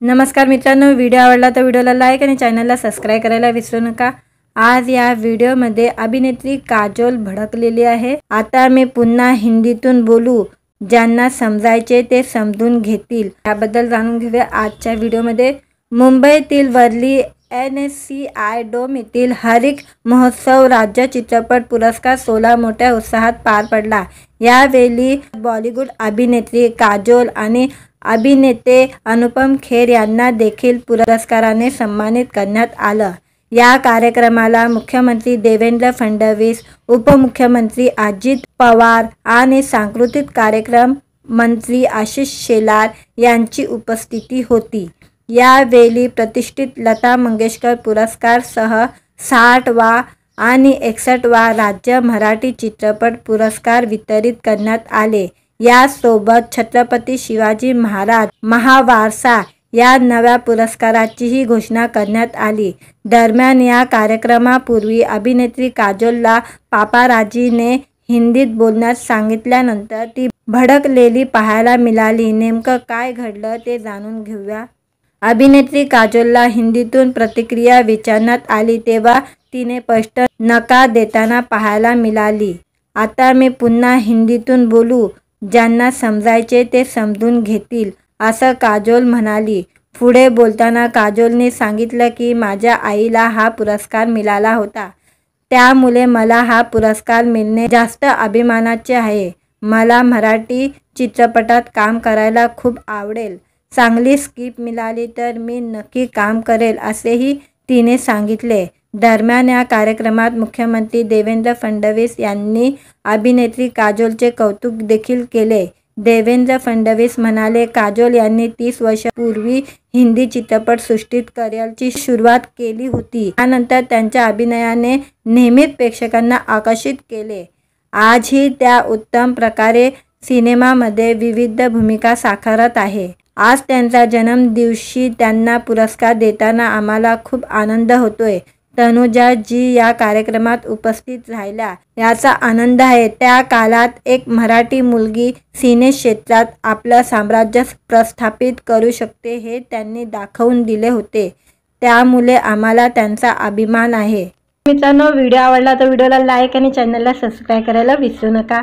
नमस्कार मित्रांनो, व्हिडिओ आवडला तर व्हिडिओला लाईक आणि चॅनलला सबस्क्राइब करायला विसरू नका। आज या व्हिडिओमध्ये अभिनेत्री काजोल भडकलेली आहे। आता मी पुन्हा हिंदीतून बोलू, ज्यांना समजायचे ते समजून घेतील याबद्दल जाणून घेऊया आजच्या व्हिडिओमध्ये। मुंबईतील वर्ली NSCI डोम येथील हरित महोत्सव राज्य चित्रपट पुरस्कार सोहळा मोठ्या उत्साहात पार पडला। यावेळी बॉलिवूड अभिनेत्री काजोल आणि अभिनेते अनुपम खेर यांना देखील पुरस्काराने सन्मानित करण्यात आलं। या कार्यक्रमाला मुख्यमंत्री देवेंद्र फडणवीस, उपमुख्यमंत्री अजित पवार आणि सांस्कृतिक कार्यक्रम मंत्री आशिष शेलार यांची उपस्थिती होती। यावेळी प्रतिष्ठित लता मंगेशकर पुरस्कार सह 60वा आणि 61वा राज्य मराठी चित्रपट पुरस्कार वितरित करण्यात आले। यासोबत छत्रपती शिवाजी महाराज महावारसा या नव्या पुरस्काराचीही घोषणा करण्यात आली। दरम्यान या कार्यक्रमापूर्वी अभिनेत्री काजोलला पापाराजीने हिंदीत बोलण्यास सांगितल्यानंतर ती भडकलेली पाहायला मिळाली। नेमकं काय घडलं ते जाणून घेऊया। अभिनेत्री काजोलला हिंदीतून प्रतिक्रिया विचारण्यात आली तेव्हा तिने स्पष्ट नकार देताना पाहायला मिळाली। आता मी पुन्हा हिंदीतून बोलू, ज्यांना समजायचे ते समजून घेतील, असं काजोल म्हणाली। पुढे बोलताना काजोलने सांगितलं की माझ्या आईला हा पुरस्कार मिळाला होता, त्यामुळे मला हा पुरस्कार मिळणे जास्त अभिमानाचे आहे। मला मराठी चित्रपटात काम करायला खूप आवडेल। चांगली स्क्रिप्ट मिळाली तर मी नक्की काम करेल, असेही तिने सांगितले। दरम्यान या कार्यक्रमात मुख्यमंत्री देवेंद्र फडणवीस यांनी अभिनेत्री काजोलचे कौतुक देखील केले। देवेंद्र फडणवीस म्हणाले, काजोल यांनी 30 वर्षांपूर्वी हिंदी चित्रपटसृष्टीत करिअरची सुरुवात केली होती। त्यानंतर त्यांच्या अभिनयाने नेहमीच प्रेक्षकांना आकर्षित केले। आजही त्या उत्तम प्रकारे सिनेमामध्ये विविध भूमिका साकारत आहे। आज त्यांच्या जन्मदिवशी त्यांना पुरस्कार देताना आम्हाला खूप आनंद होतोय। तनुजा जी या कार्यक्रमात उपस्थित राहिल्या याचा आनंद आहे। त्या काळात एक मराठी मुलगी सिनेक्षेत्रात आपलं साम्राज्य प्रस्थापित करू शकते हे त्यांनी दाखवून दिले होते, त्यामुळे आम्हाला त्यांचा अभिमान आहे। मित्रांनो, व्हिडिओ आवडला तर व्हिडिओला लाईक आणि चॅनलला सबस्क्राइब करायला विसरू नका।